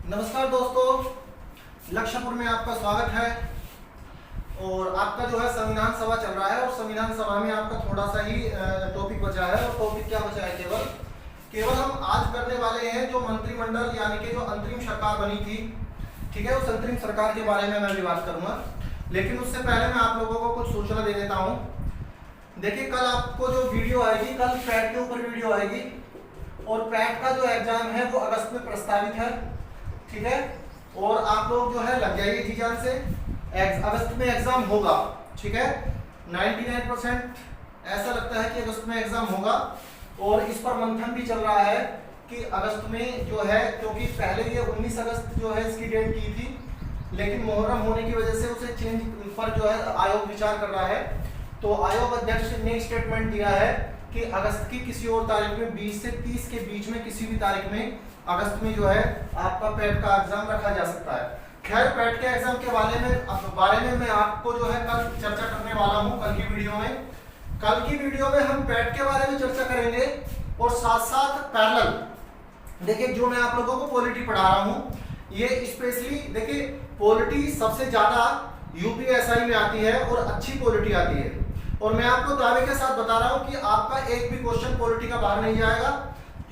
नमस्कार दोस्तों, लक्ष्यपुर में आपका स्वागत है। और आपका जो है संविधान सभा चल रहा है और संविधान सभा में आपका थोड़ा सा ही टॉपिक बचा है। और टॉपिक क्या बचा है? केवल हम आज करने वाले हैं जो मंत्रिमंडल यानी कि जो अंतरिम सरकार बनी थी, ठीक है, उस अंतरिम सरकार के बारे में मैं भी बात करूंगा। लेकिन उससे पहले मैं आप लोगों को कुछ सूचना दे देता हूं। देखिए, कल आपको जो वीडियो आएगी, कल पैट के ऊपर वीडियो आएगी और पैट का जो एग्जाम है वो अगस्त में प्रस्तावित है, ठीक है। और आप लोग जो है लग जाइए जी जान से, अगस्त में एग्जाम होगा, ठीक है। 99% ऐसा लगता है कि अगस्त में एग्जाम होगा। और इस पर मंथन भी चल रहा है कि अगस्त में जो है, क्योंकि पहले ये 19 अगस्त जो है इसकी डेट की थी, लेकिन मुहर्रम होने की वजह से उसे चेंज पर जो है आयोग विचार कर रहा है। तो आयोग अध्यक्ष ने स्टेटमेंट दिया है कि अगस्त की किसी और तारीख में 20 से 30 के बीच में किसी भी तारीख में अगस्त में जो है आपका पैट का एग्जाम रखा जा सकता है। खैर, पैट के एग्जाम के बारे में मैं आपको जो है कल चर्चा करने वाला हूं। कल की वीडियो में हम पैट के बारे में चर्चा करेंगे और साथ साथ पैरेलल देखिए, जो मैं आप लोगों को पॉलिटी पढ़ा रहा हूं, ये स्पेशली देखिए, पॉलिटी सबसे ज्यादा यूपीएसआई में आती है और अच्छी पॉलिटी आती है। और मैं आपको दावे के साथ बता रहा हूं कि आपका एक भी क्वेश्चन पॉलिटी का बाहर नहीं जाएगा।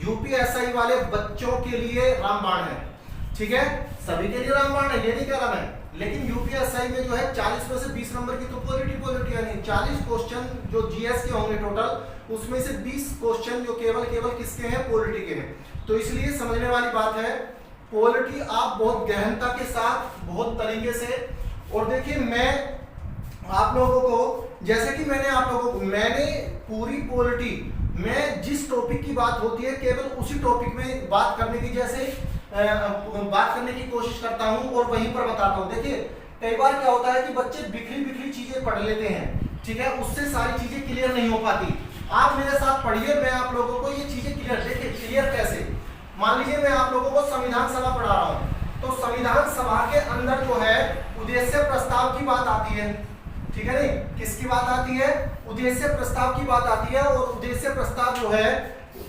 यूपीएसआई वाले बच्चों के लिए रामबाण है, ठीक है, सभी के लिए रामबाण है, ये नहीं कह रहा मैं। लेकिन यूपीएसआई में जो है 40 में से 20 नंबर की तो पॉलिटी यानी 40 क्वेश्चन जो जीएस के होंगे टोटल, उसमें से 20 क्वेश्चन जो केवल किसके हैं? पॉलिटी के हैं। तो इसलिए समझने वाली बात है, पॉलिटी आप बहुत गहनता के साथ, बहुत तरीके से। और देखिए, मैं आप लोगों को, जैसे कि मैंने पूरी पॉलिटी में जिस टॉपिक की बात होती है केवल उसी टॉपिक में बात करने की कोशिश करता हूं और वहीं पर बताता हूं। देखिए, कई बार क्या होता है कि बच्चे बिखरी चीजें पढ़ लेते हैं, ठीक है, उससे सारी चीजें क्लियर नहीं हो पाती। आप मेरे साथ पढ़िए, मैं आप लोगों को ये चीजें क्लियर कैसे। मान लीजिए मैं आप लोगों को संविधान सभा पढ़ा रहा हूं, तो संविधान सभा के अंदर जो है उद्देश्य प्रस्ताव की बात आती है, ठीक है, नहीं किसकी बात आती है? उद्देश्य प्रस्ताव की बात आती है। और उद्देश्य प्रस्ताव जो है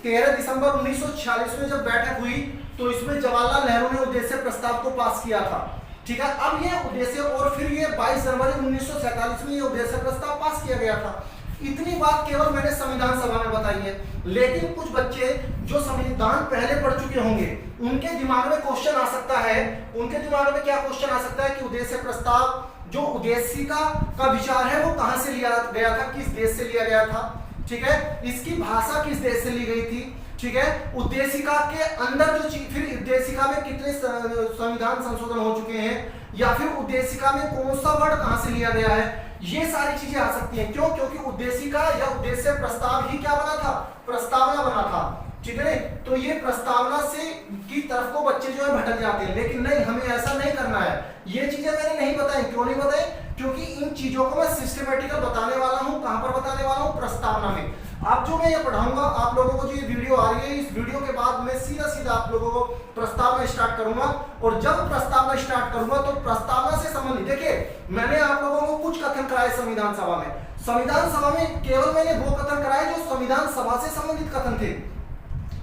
13 दिसंबर 1946 में जब बैठक हुई तो इसमें जवाहरलाल नेहरू ने उद्देश्य प्रस्ताव को पास किया था, ठीक है। अब ये उद्देश्य, और फिर ये 22 जनवरी 1947 में ये उद्देश्य प्रस्ताव पास किया गया था। इतनी बात केवल मैंने संविधान सभा में बताई है। लेकिन कुछ बच्चे जो संविधान पहले पढ़ चुके होंगे, उनके दिमाग में क्वेश्चन आ सकता है। उनके दिमाग में क्या क्वेश्चन आ सकता है कि उद्देश्य प्रस्ताव जो उद्देशिका का विचार है वो कहां से लिया गया था, किस देश से लिया गया था, ठीक है, इसकी भाषा किस देश से ली गई थी, ठीक है, उद्देशिका के अंदर जो चीज, फिर उद्देशिका में कितने संविधान संशोधन हो चुके हैं, या फिर उद्देशिका में कौन सा वर्ड कहां से लिया गया है, ये सारी चीजें आ सकती हैं। क्यों? क्योंकि उद्देशिका या उद्देश्य प्रस्ताव ही क्या बना था? प्रस्तावना बना था, ठीक है। तो ये प्रस्तावना से की तरफ को बच्चे जो है भटक जाते हैं। लेकिन नहीं, हमें ऐसा नहीं करना है। ये चीजें मैंने नहीं बताई। क्यों नहीं बताई? क्योंकि इन चीजों को मैं सिस्टमेटिकल बताने वाला हूं। कहां पर बताने वाला हूं? प्रस्तावना में। आप जो मैं ये पढ़ाऊंगा, आप लोगों को जो ये वीडियो आ रही है, इस वीडियो के बाद मैं सीधा आप लोगों को प्रस्तावना स्टार्ट करूंगा। और जब प्रस्तावना स्टार्ट करूंगा तो प्रस्तावना से संबंधित, देखिए, मैंने आप लोगों को कुछ कथन कराए संविधान सभा में। संविधान सभा में केवल मैंने वो कथन कराए जो संविधान सभा से संबंधित कथन थे,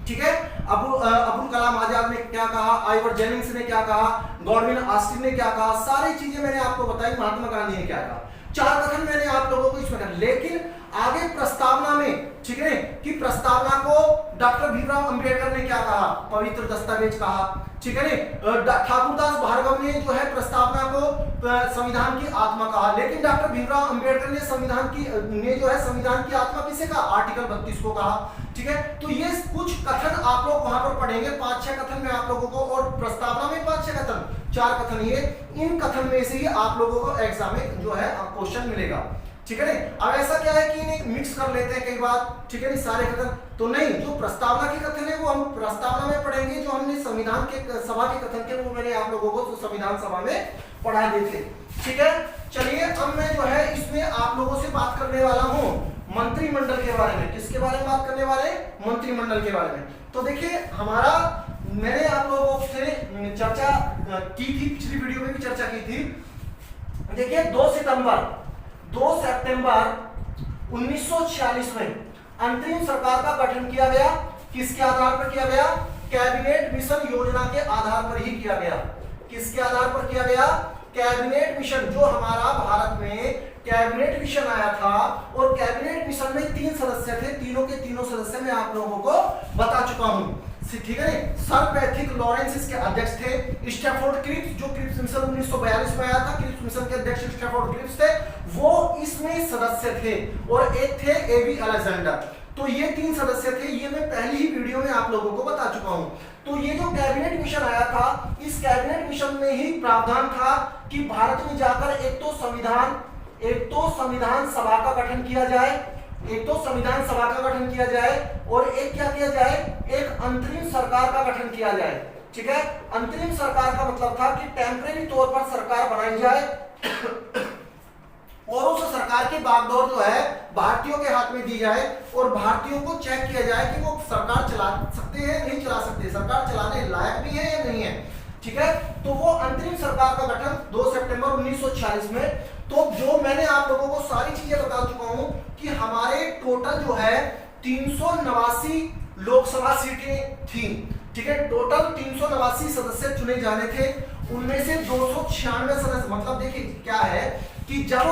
ठीक है। अबुल कलाम आजाद ने क्या कहा, आइवर जेनिंग्स ने क्या कहा, गॉडविन ऑस्टिन ने क्या कहा, सारी चीजें मैंने आपको बताई। महात्मा गांधी ने क्या कहा, 4 कथन मैंने आप लोगों को इसमें कहा। लेकिन आगे प्रस्तावना में, ठीक है, कि प्रस्तावना को डॉक्टर भीमराव अंबेडकर ने क्या कहा? पवित्र दस्तावेज कहा, ठीक है। ठाकुरदास भार्गव ने जो है प्रस्तावना को संविधान की आत्मा कहा। लेकिन डॉक्टर भीमराव अंबेडकर ने संविधान की आत्मा किसे कहा? आर्टिकल 32 को कहा, ठीक है। तो ये कुछ कथन आप लोग वहां पर पढ़ेंगे, 5-6 कथन में आप लोगों को, और प्रस्तावना में 5-6 कथन, 4 कथन। ये इन कथन में से ही आप लोगों को एग्जाम में जो है क्वेश्चन मिलेगा, ठीक है। नहीं, अब ऐसा क्या है कि इन्हें मिक्स कर लेते हैं कई बार, ठीक है, नहीं सारे कथन तो नहीं। जो प्रस्तावना के कथन है वो हम प्रस्तावना में पढ़ेंगे, जो हमने संविधान के सभा के कथन थे वो मैंने आप लोगों को तो संविधान सभा में पढ़ा दिए थे, ठीक है। चलिए, अब मैं जो है इसमें आप लोगों से बात करने वाला हूं मंत्रिमंडल के बारे में। किसके बारे में बात करने वाले? मंत्रिमंडल के बारे में। तो देखिए, मैंने आप लोगों से चर्चा की थी, पिछली वीडियो में भी चर्चा की थी। देखिए, 2 सितंबर 1946 में अंतरिम सरकार का गठन किया गया। किसके आधार पर किया गया? कैबिनेट मिशन योजना के आधार पर ही किया गया। किसके आधार पर किया गया? कैबिनेट मिशन, जो हमारा भारत में कैबिनेट मिशन आया था, और कैबिनेट मिशन में 3 सदस्य थे, तीनों के तीनों सदस्य मैं आप लोगों को बता चुका हूं, ठीक है। सर पैट्रिक लॉरेंस इसके अध्यक्ष थे। स्टैफोर्ड क्रिप्स, जो क्रिप्स मिशन 1942 में आया था, क्रिप्स मिशन के अध्यक्ष स्टैफोर्ड क्रिप्स थे, वो इसमें सदस्य थे। और एक थे एबी अलेक्जेंडर। तो ये 3 सदस्य थे, ये मैं पहली ही वीडियो में आप लोगों को बता चुका हूं। तो ये जो कैबिनेट मिशन आया था, इस कैबिनेट मिशन में ही प्रावधान था कि भारत में जाकर एक तो संविधान सभा का गठन किया जाए, और एक क्या किया जाए, एक अंतरिम सरकार का गठन किया जाए, ठीक है। अंतरिम सरकार का मतलब था कि टेम्परेरी तौर पर सरकार बनाई जाए और उस सरकार की बागडोर जो है भारतीयों के हाथ में दी जाए, और भारतीयों को चेक किया जाए कि वो सरकार चला सकते हैं नहीं चला सकते, सरकार चलाने लायक भी है या नहीं है, ठीक है। तो वो अंतरिम सरकार का गठन 2 सितंबर 1946 में। तो जो मैंने आप लोगों को सारी चीजें बता चुका हूं कि हमारे टोटल जो है 389 लोकसभा सीटें थी, ठीक है। टोटल 389 सदस्य चुने जाने थे, उनमें से 296 सदस्य, मतलब देखिए क्या है कि जब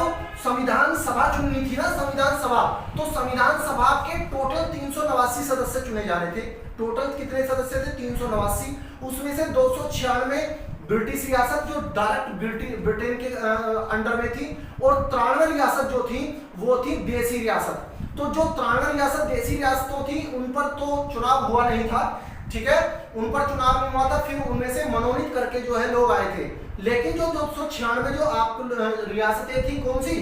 संविधान सभा चुननी थी ना, संविधान सभा, तो संविधान सभा के टोटल 389 सदस्य चुने जाने थे। टोटल कितने सदस्य थे? 389। उसमें से 296 ब्रिटिश रियासत जो डायरेक्ट ब्रिटेन के अंडर में थी, और 93 रियासत जो थी वो थी देसी रियासत। तो जो 93 रियासत देसी रियासतों थी, उन पर तो चुनाव हुआ नहीं था, ठीक है, उन पर चुनाव नहीं हुआ था। फिर उनमें से मनोनीत करके जो है लोग आए थे। लेकिन जो 296 जो आपको रियासतें थी, कौन सी?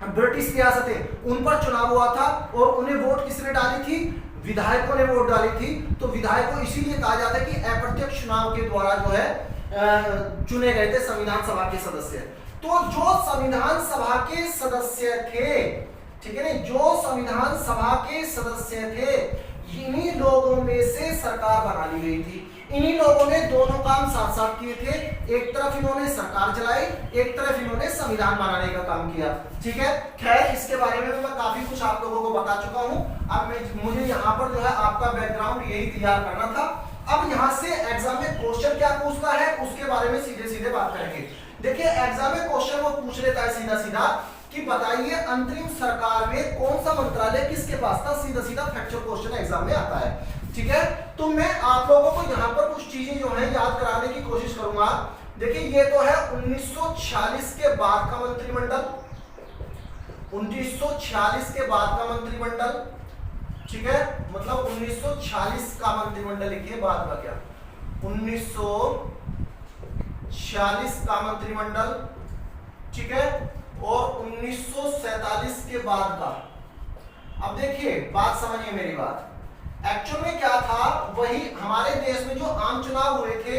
ब्रिटिश रियासतें, उन पर चुनाव हुआ था, और उन्हें वोट किसने डाली थी? विधायकों ने वोट डाली थी। तो विधायकों इसीलिए कहा जाता है कि अप्रत्यक्ष चुनाव के द्वारा जो है चुने गए थे संविधान सभा के सदस्य। तो जो संविधान सभा के सदस्य थे, ठीक है ना, जो संविधान सभा के सदस्य थे, इन्हीं लोगों में से सरकार बना ली गई थी। इन्हीं लोगों ने दोनों काम साथ साथ किए थे। एक तरफ इन्होंने सरकार चलाई, एक तरफ इन्होंने संविधान बनाने का काम किया, ठीक है। खैर, इसके बारे में मैं काफी कुछ आप लोगों को बता चुका हूं। अब मुझे यहाँ पर जो है आपका बैकग्राउंड यही तैयार करना था। अब यहाँ से एग्जाम में क्वेश्चन क्या पूछता है उसके बारे में सीधे सीधे बात करेंगे। देखिए, एग्जाम में क्वेश्चन वो पूछ लेता है सीधा सीधा कि बताइए अंतरिम सरकार में कौन सा मंत्रालय किसके पास था। सीधा सीधा फैक्चुअल क्वेश्चन एग्जाम में आता है, ठीक है। तो मैं आप लोगों को यहाँ पर कुछ चीजें जो है याद कराने की कोशिश करूंगा। देखिए, ये तो है 1946 के बाद का मंत्रिमंडल, 1946 के बाद का मंत्रिमंडल, ठीक है। मतलब 1946 का मंत्रिमंडल लिखिए, बाद का क्या, 1946 का मंत्रिमंडल, ठीक है, और 1947 के बाद का। अब देखिए, बात समझिए मेरी बात। एक्चुअल में क्या था, वही हमारे देश में जो आम चुनाव हुए थे,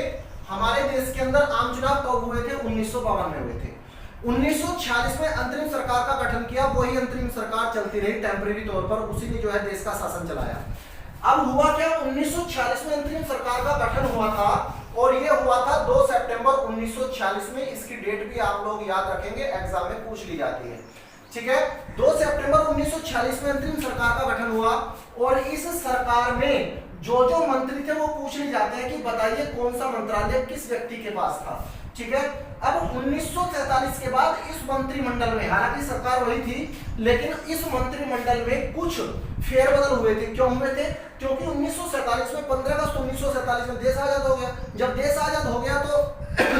हमारे देश के अंदर आम चुनाव कब हुए थे? 1952 में हुए थे। 1946 में अंतरिम सरकार का गठन किया, वही अंतरिम सरकार चलती रही टेम्परेरी तौर पर, उसी ने जो है देश का शासन चलाया। अब हुआ क्या, 1946 में अंतरिम सरकार का गठन हुआ था, और ये हुआ था 2 सितंबर 1946 में। इसकी डेट भी आप लोग याद रखेंगे, एग्जाम में पूछ ली जाती है, ठीक है। 2 सितंबर 1946 में अंतरिम सरकार का गठन हुआ, और इस सरकार में जो जो मंत्री थे वो पूछ लिए जाते हैं कि बताइए कौन सा मंत्रालय किस व्यक्ति के पास था, ठीक है। अब 1947 के बाद इस मंत्रिमंडल में, हालांकि सरकार वही थी, लेकिन इस मंत्रिमंडल में कुछ फेरबदल हुए थे। क्यों हुए थे? क्योंकि 1947 में 15 अगस्त 1947 में देश आजाद हो गया। जब देश आजाद हो गया तो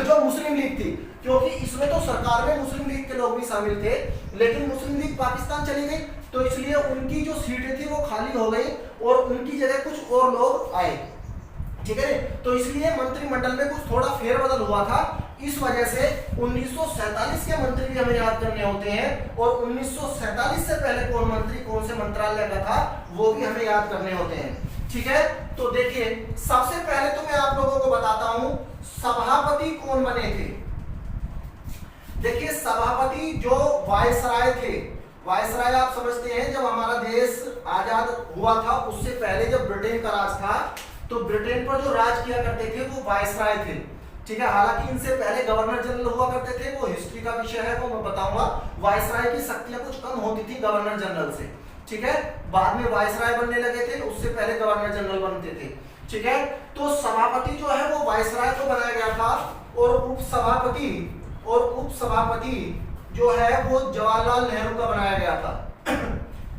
जो मुस्लिम लीग थी, क्योंकि इसमें तो सरकार में मुस्लिम लीग के लोग भी शामिल थे, लेकिन मुस्लिम लीग पाकिस्तान चली गई, तो इसलिए उनकी जो सीटें थी वो खाली हो गई, और उनकी जगह कुछ और लोग आए, ठीक है। तो इसलिए मंत्रिमंडल में कुछ थोड़ा फेरबदल हुआ था। इस वजह से 1947 के मंत्री भी हमें याद करने होते हैं, और 1947 से पहले कौन मंत्री कौन से मंत्रालय का था वो भी हमें याद करने होते हैं, ठीक है। तो देखिए, सबसे पहले तो मैं आप लोगों को बताता हूं सभापति कौन बने थे। देखिए, सभापति जो वायसराय थे, वायसराय आप समझते हैं, जब हमारा देश आजाद हुआ था उससे पहले जब ब्रिटेन का राज था, तो ब्रिटेन पर जो राज किया करते थे वो वायसराय थे, ठीक है। हालांकि इनसे पहले गवर्नर जनरल हुआ करते थे, वो हिस्ट्री का विषय है, वो मैं बताऊंगा। वायसराय की शक्तियां कुछ कम होती थी गवर्नर जनरल से, ठीक है। बाद में वायसराय बनने लगे थे, उससे पहले गवर्नर जनरल बनते थे। ठीक है। तो सभापति जो है वो वायसराय को बनाया गया था, और उपसभापति जो है वो जवाहरलाल नेहरू का बनाया गया था।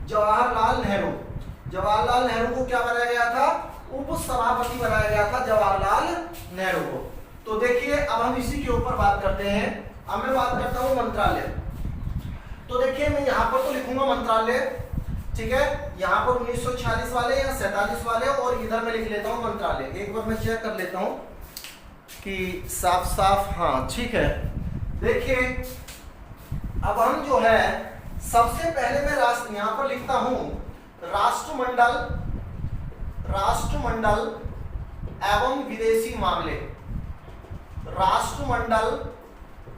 जवाहरलाल नेहरू को क्या बनाया गया था? उपसभापति बनाया गया था जवाहरलाल नेहरू को। तो देखिए अब हम इसी के ऊपर बात करते हैं। अब मैं बात करता हूं मंत्रालय। तो देखिए मैं यहां पर तो लिखूंगा मंत्रालय, ठीक है, यहां पर 1946 वाले या 47 वाले, और इधर मैं लिख लेता हूं मंत्रालय। एक बार मैं चेक कर लेता हूं कि साफ साफ, हाँ ठीक है। देखिए अब हम जो है सबसे पहले मैं राष्ट्र यहां पर लिखता हूं राष्ट्रमंडल एवं विदेशी मामले, राष्ट्रमंडल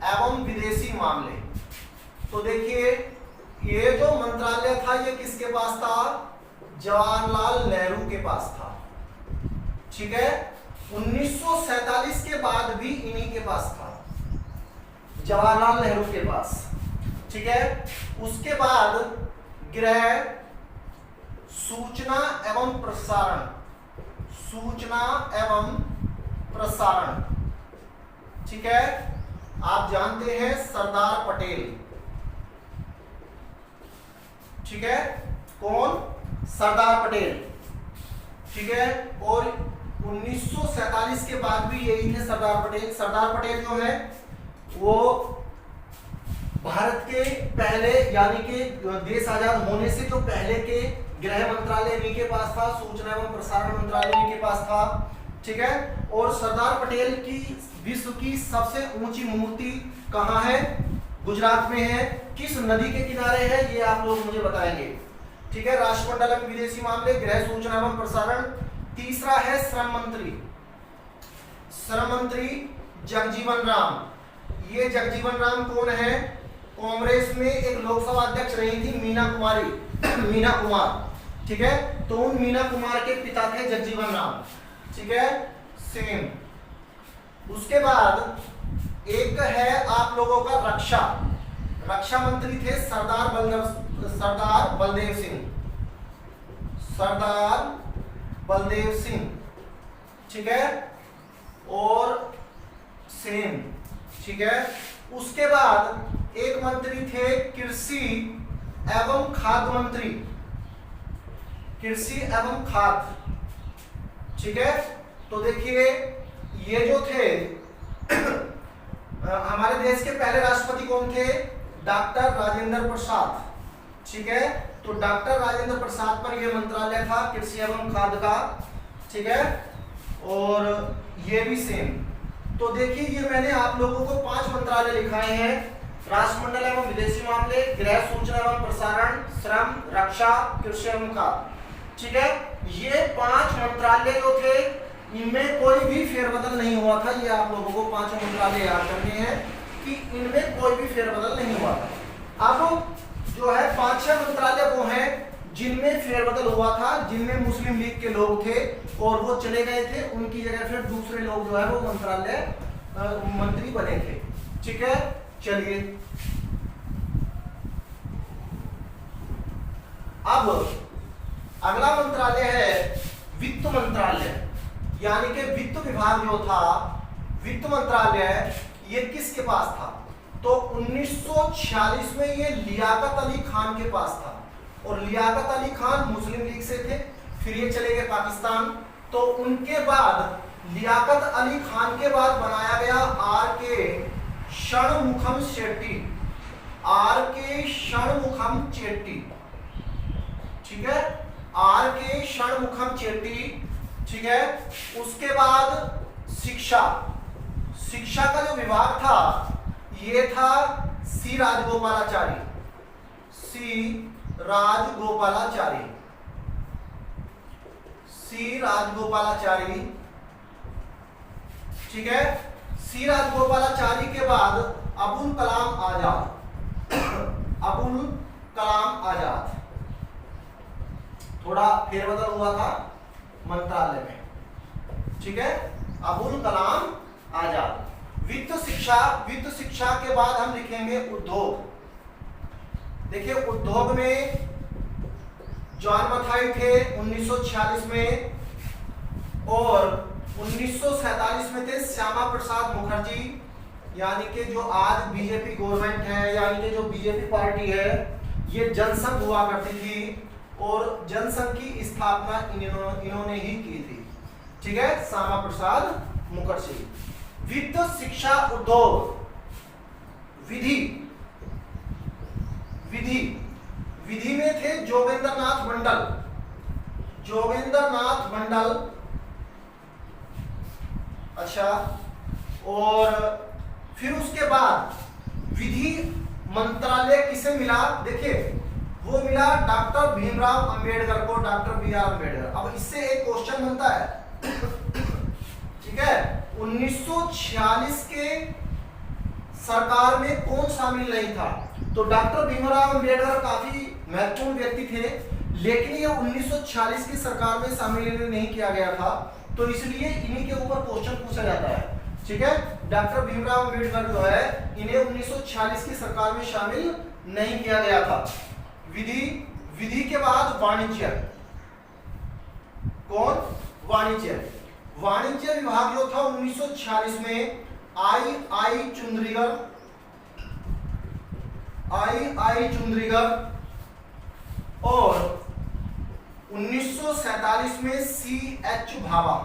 एवं विदेशी मामले। तो देखिए ये जो मंत्रालय था ये किसके पास था? जवाहरलाल नेहरू के पास था, ठीक है। 1947 के बाद भी इन्हीं के पास था, जवाहरलाल नेहरू के पास, ठीक है। उसके बाद गृह, सूचना एवं प्रसारण, ठीक है। आप जानते हैं सरदार पटेल, ठीक है, कौन? सरदार पटेल, ठीक है। और 1947 के बाद भी यही थे सरदार पटेल। सरदार पटेल जो है वो भारत के पहले, यानी कि देश आजाद होने से जो पहले के गृह मंत्रालय इन्हीं के पास था, सूचना एवं प्रसारण मंत्रालय इन्हीं के पास था, ठीक है। और सरदार पटेल की विश्व की सबसे ऊंची मूर्ति कहाँ है? गुजरात में है। किस नदी के किनारे है ये आप लोग मुझे बताएंगे, ठीक है। राष्ट्रमंडल एवं विदेशी मामले, गृह, सूचना एवं प्रसारण। तीसरा है श्रम मंत्री जगजीवन राम। ये जगजीवन राम कौन है? कांग्रेस में एक लोकसभा अध्यक्ष रही थी मीना कुमार, ठीक है। तो उन मीना कुमार के पिता थे जगजीवन राम, ठीक है, सेम। उसके बाद एक है आप लोगों का रक्षा मंत्री थे सरदार बलदेव सिंह, ठीक है, और सेम, ठीक है। उसके बाद एक मंत्री थे कृषि एवं खाद्य मंत्री, ठीक है। तो देखिए ये जो थे हमारे देश के पहले राष्ट्रपति कौन थे? डॉक्टर राजेंद्र प्रसाद, ठीक है। तो डॉक्टर राजेंद्र प्रसाद पर यह मंत्रालय था कृषि एवं खाद्य का, ठीक है। और ये भी सेम। तो देखिए ये मैंने आप लोगों को 5 मंत्रालय लिखाए हैं, राष्ट्रमंडल एवं विदेशी मामले, गृह, सूचना एवं प्रसारण, श्रम, रक्षा, कृषि एवं खाद्य, ठीक है। ये 5 मंत्रालय जो थे इनमें कोई भी फेरबदल नहीं हुआ था। ये आप लोगों को 5 मंत्रालय याद करने हैं कि इनमें कोई भी फेरबदल नहीं हुआ था। अब जो है 5-6 मंत्रालय वो हैं जिनमें फेरबदल हुआ था, जिनमें मुस्लिम लीग के लोग थे और वो चले गए थे, उनकी जगह फिर दूसरे लोग जो है वो मंत्री बने थे, ठीक है। चलिए अब अगला मंत्रालय है वित्त मंत्रालय, यानी कि वित्त विभाग जो था, वित्त मंत्रालय ये किसके पास था? तो 1946 में ये लियाकत अली खान के पास था, और लियाकत अली खान मुस्लिम लीग से थे, फिर ये चले गए पाकिस्तान। तो उनके बाद लियाकत अली खान के बाद बनाया गया R.K. षणमुखम चेट्टी, ठीक है, R.K. षणमुखम चेट्टी, ठीक है। उसके बाद शिक्षा का जो विभाग था ये था सी राजगोपालाचारी, ठीक है। सी राजगोपालाचारी के बाद अबुल कलाम आजाद, थोड़ा फेरबदल हुआ था मंत्रालय में, ठीक है, अबुल कलाम आजाद। वित्त शिक्षा के बाद हम लिखेंगे उद्योग। देखिए उद्योग में जॉन मथाई थे 1946 में, और 1947 में थे श्यामा प्रसाद मुखर्जी, यानी कि जो आज बीजेपी गवर्नमेंट है, यानी कि जो बीजेपी पार्टी है, ये जनसंघ हुआ करती थी और जनसंघ की स्थापना इन्होंने ही की थी। ठीक है, श्यामा प्रसाद मुखर्जी। वित्त, शिक्षा, उद्योग, विधि विधि विधि में थे जोगेंद्र नाथ मंडल, जोगेंद्र नाथ मंडल। अच्छा, और फिर उसके बाद विधि मंत्रालय किसे मिला? देखिए, वो मिला डॉक्टर भीमराव अंबेडकर को, डॉक्टर बी.आर. अंबेडकर। अब इससे एक क्वेश्चन बनता है, ठीक है, 1946 के सरकार में कौन शामिल नहीं था? तो डॉक्टर भीमराव अंबेडकर काफी महत्वपूर्ण व्यक्ति थे, लेकिन ये 1946 की सरकार में शामिल नहीं किया गया था, तो इसलिए इन्हीं के ऊपर क्वेश्चन पूछा जाता है। ठीक है, डॉक्टर भीमराव अंबेडकर जो है, इन्हें 1946 की सरकार में शामिल नहीं किया गया था। विधि के बाद वाणिज्य। कौन? वाणिज्य। वाणिज्य विभाग जो था 1946 में आई चुंद्रीगर और 1947 में C.H. भाभा।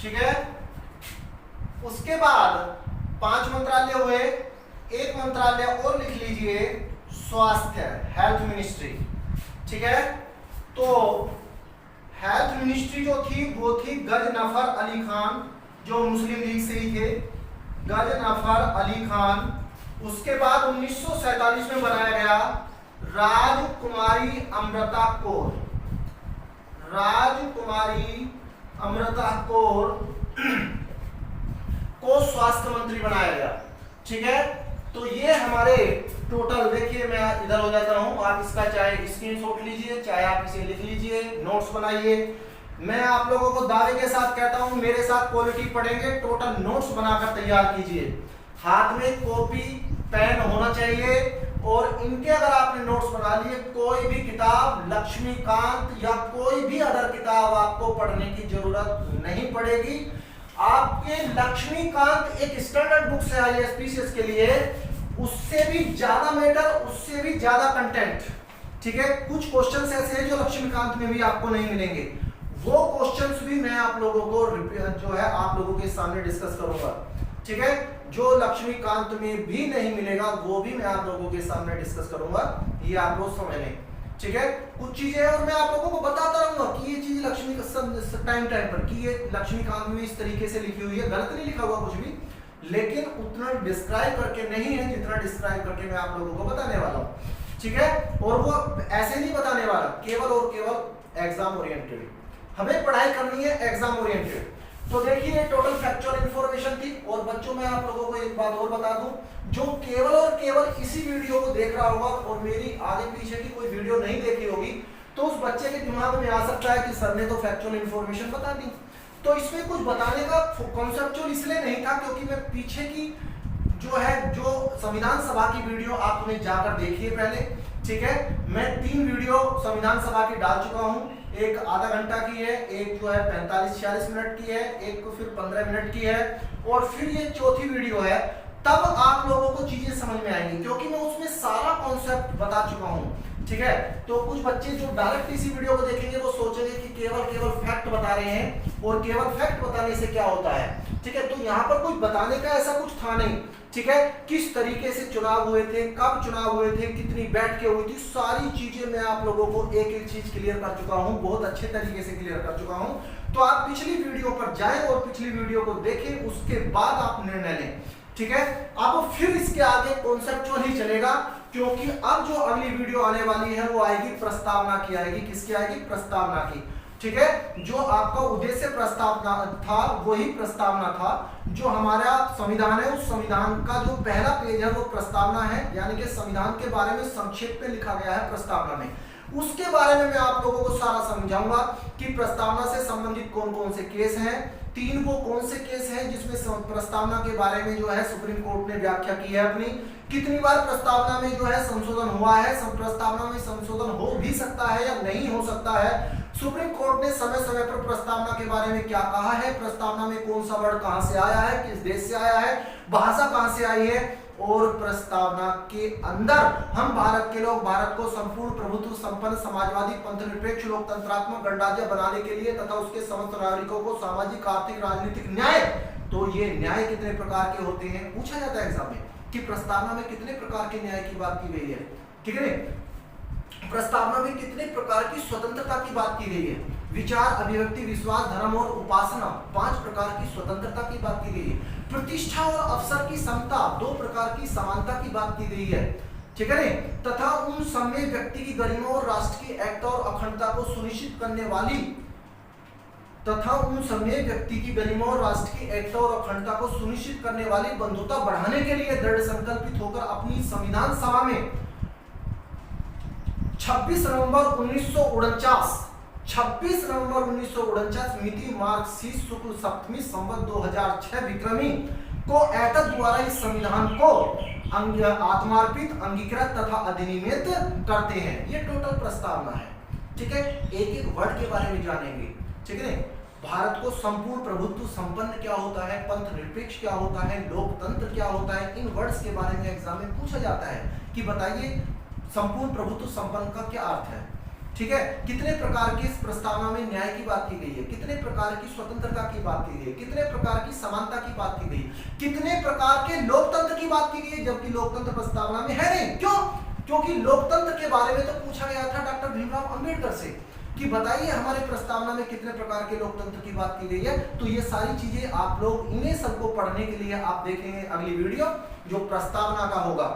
ठीक है, उसके बाद 5 मंत्रालय हुए, एक मंत्रालय और लिख लीजिए, स्वास्थ्य, हेल्थ मिनिस्ट्री। ठीक है, तो हेल्थ मिनिस्ट्री जो थी वो थी गजनफर अली खान, जो मुस्लिम लीग से ही थे, गजनफर अली खान। उसके बाद 1947 में बनाया गया राजकुमारी अमृता कौर को स्वास्थ्य मंत्री बनाया गया। ठीक है, तो ये हमारे टोटल, देखिए मैं इधर हो जाता हूं, आप इसका चाहे स्क्रीनशॉट लीजिए, चाहे आप इसे लिख लीजिए, नोट्स बनाइए। मैं आप लोगों को दावे के साथ कहता हूं, मेरे साथ पॉलिटी पढ़ेंगे, टोटल नोट्स बनाकर तैयार कीजिए। हाथ में कॉपी पेन होना चाहिए, और इनके अगर आपने नोट्स बना लिए, कोई भी किताब लक्ष्मीकांत या कोई भी अदर किताब आपको पढ़ने की जरूरत नहीं पड़ेगी। आपके लक्ष्मीकांत एक स्टैंडर्ड बुक से ISPCS के लिए, उससे भी ज्यादा मैटर, उससे भी ज्यादा कंटेंट। ठीक है, कुछ क्वेश्चंस ऐसे हैं जो लक्ष्मीकांत में भी आपको नहीं मिलेंगे, वो क्वेश्चंस भी मैं आप लोगों को जो है आप लोगों के सामने डिस्कस करूंगा। ठीक है, जो लक्ष्मीकांत में भी नहीं मिलेगा वो भी मैं आप लोगों के सामने डिस्कस करूंगा, ये आप लोग समझ लें। ठीक है, कुछ चीजें और मैं आप लोगों को बताता रहूंगा कि ये चीज लक्ष्मी टाइम पर कि ये लक्ष्मीकांत में इस तरीके से लिखी हुई है, गलत नहीं लिखा हुआ कुछ भी, लेकिन उतना डिस्क्राइब करके नहीं है जितना डिस्क्राइब करके मैं आप लोगों को बताने वाला हूँ। ठीक है, और वो ऐसे नहीं बताने वाला, केवल और केवल एग्जाम ओरिएंटेड। हमें पढ़ाई करनी है एग्जाम ओरिएंटेड। तो देखिए, टोटल फैक्चुअल इंफॉर्मेशन थी। और बच्चों, मैं आप लोगों को एक बात और बता दूं, जो केवल और केवल इसी वीडियो को देख रहा होगा और मेरी आगे पीछे की कोई वीडियो नहीं देखी होगी, तो उस बच्चे के दिमाग में आ सकता है कि सर ने तो फैक्चुअल इंफॉर्मेशन बता दी। तो इसमें कुछ बताने का कॉन्सेप्चुअल इसलिए नहीं था क्योंकि मैं पीछे की जो संविधान सभा की वीडियो आप उन्हें जाकर देखिए पहले। ठीक है, मैं 3 वीडियो संविधान सभा की डाल चुका हूं, एक आधा घंटा की है, एक जो है 45-46 मिनट की है, एक को फिर 15 मिनट की है, और फिर ये चौथी वीडियो है। तब आप लोगों को चीजें समझ में आएंगी क्योंकि मैं उसमें सारा कॉन्सेप्ट बता चुका हूं। ठीक है, तो कुछ बच्चे जो डायरेक्ट इसी वीडियो को देखेंगे वो सोचेंगे कि केवल फैक्ट बता रहे हैं, और केवल फैक्ट बताने से क्या होता है। ठीक है, तो यहाँ पर कुछ बताने का ऐसा कुछ था नहीं। ठीक है, किस तरीके से चुनाव हुए थे, कब चुनाव हुए थे, कितनी बैठकें हुई थी, सारी चीजें मैं आप लोगों को एक एक चीज क्लियर कर चुका हूं, बहुत अच्छे तरीके से क्लियर कर चुका हूं। तो आप पिछली वीडियो पर जाएं और पिछली वीडियो को देखें, उसके बाद आप निर्णय लें। ठीक है, अब फिर इसके आगे कॉन्सेप्चुअल ही चलेगा, क्योंकि अब जो अगली वीडियो आने वाली है वो आएगी प्रस्तावना की, आएगी किसकी आएगी? प्रस्तावना की। ठीक है, जो आपका उद्देश्य प्रस्तावना था वही प्रस्तावना था। जो हमारा संविधान है उस संविधान का जो पहला पेज है वो प्रस्तावना है, यानी कि संविधान के बारे में संक्षेप में लिखा गया है प्रस्तावना में। उसके बारे में मैं आप लोगों को सारा समझाऊंगा कि प्रस्तावना से संबंधित कौन कौन से केस हैं, 3 वो कौन से केस हैं जिसमें प्रस्तावना के बारे में जो है सुप्रीम कोर्ट ने व्याख्या की है अपनी, कितनी बार प्रस्तावना में जो है संशोधन हुआ है, प्रस्तावना में संशोधन हो भी सकता है या नहीं हो सकता है, सुप्रीम कोर्ट ने समय समय पर प्रस्तावना के बारे में क्या कहा है, प्रस्तावना में कौन सा वर्ड कहां से आया है, किस देश से आया है, भाषा कहां से आई है, और प्रस्तावना के अंदर हम भारत के लोग भारत को संपूर्ण प्रभुत्व संपन्न समाजवादी पंथ निरपेक्ष लोकतंत्रात्मक गणराज्य बनाने के लिए तथा उसके समस्त नागरिकों को सामाजिक आर्थिक राजनीतिक न्याय, तो ये न्याय कितने प्रकार के होते हैं पूछा जाता है एग्जाम में कि प्रस्तावना में कितने प्रकार के न्याय की बात की गई है, ठीक है। प्रस्तावना में कितने प्रकार की स्वतंत्रता की बात की गई है, विचार अभिव्यक्ति विश्वास धर्म और उपासना 5 प्रकार की स्वतंत्रता की बात की गई है, प्रतिष्ठा और अवसर की समता 2 प्रकार की समानता की बात की गई है, ठीक है, तथा उन समय व्यक्ति की गरिमा और राष्ट्र की एकता और अखंडता को सुनिश्चित करने वाली तथा उन समय व्यक्ति की गरिमा और राष्ट्र की एकता और अखंडता को सुनिश्चित करने वाली बंधुता बढ़ाने के लिए दृढ़ संकल्पित होकर अपनी संविधान सभा में 26 नवंबर 1949 मिति मार्क्सिस्ट शुक्ल सप्तमी संवत 2006 विक्रमी को एतद द्वारा इस संविधान को आत्मार्पित अंगीकृत तथा अधिनियमित करते हैं। ये टोटल प्रस्तावना है, ठीक है। एक एक वर्ड के बारे में जानेंगे, ठीक है। भारत को संपूर्ण प्रभुत्व संपन्न क्या होता है, पंथ निरपेक्ष क्या होता है, लोकतंत्र क्या होता है, इन वर्ड्स के बारे में एग्जाम में पूछा जाता है कि बताइए संपूर्ण प्रभुत्व संपन्न का क्या अर्थ है, ठीक है। कितने प्रकार की इस प्रस्तावना में न्याय की बात की गई है, कितने प्रकार की स्वतंत्रता की बात की गई है, कितने प्रकार की समानता की बात की गई है, कितने प्रकार के लोकतंत्र की बात की गई है, जबकि लोकतंत्र प्रस्तावना में है नहीं। क्यों? क्योंकि लोकतंत्र के बारे में तो पूछा गया था डॉक्टर भीमराव अंबेडकर से कि बताइए हमारे प्रस्तावना में कितने प्रकार के लोकतंत्र की बात की गई है। तो ये सारी चीजें आप लोग इन्हें सबको पढ़ने के लिए आप देखेंगे अगली वीडियो जो प्रस्तावना का होगा,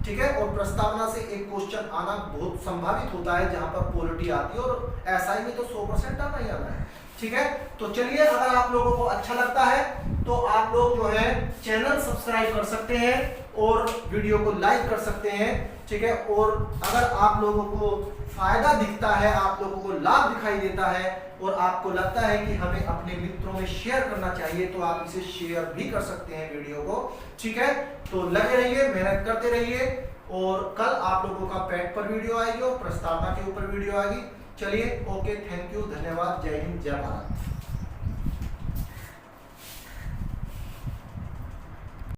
ठीक है। और प्रस्तावना से एक क्वेश्चन आना बहुत संभावित होता है जहां पर पॉलिटी आती है, और एसआई में तो 100% आना ही आना है, ठीक है। तो चलिए, अगर आप लोगों को अच्छा लगता है तो आप लोग जो है चैनल सब्सक्राइब कर सकते हैं और वीडियो को लाइक कर सकते हैं, ठीक है। और अगर आप लोगों को फायदा दिखता है, आप लोगों को लाभ दिखाई देता है और आपको लगता है कि हमें अपने मित्रों में शेयर करना चाहिए, तो आप इसे शेयर भी कर सकते हैं वीडियो को, ठीक है। तो लगे रहिए, मेहनत करते रहिए, और कल आप लोगों का पैट पर वीडियो आएगी और प्रस्तावना के ऊपर वीडियो आएगी। चलिए, ओके, थैंक यू, धन्यवाद, जय हिंद, जय भारत।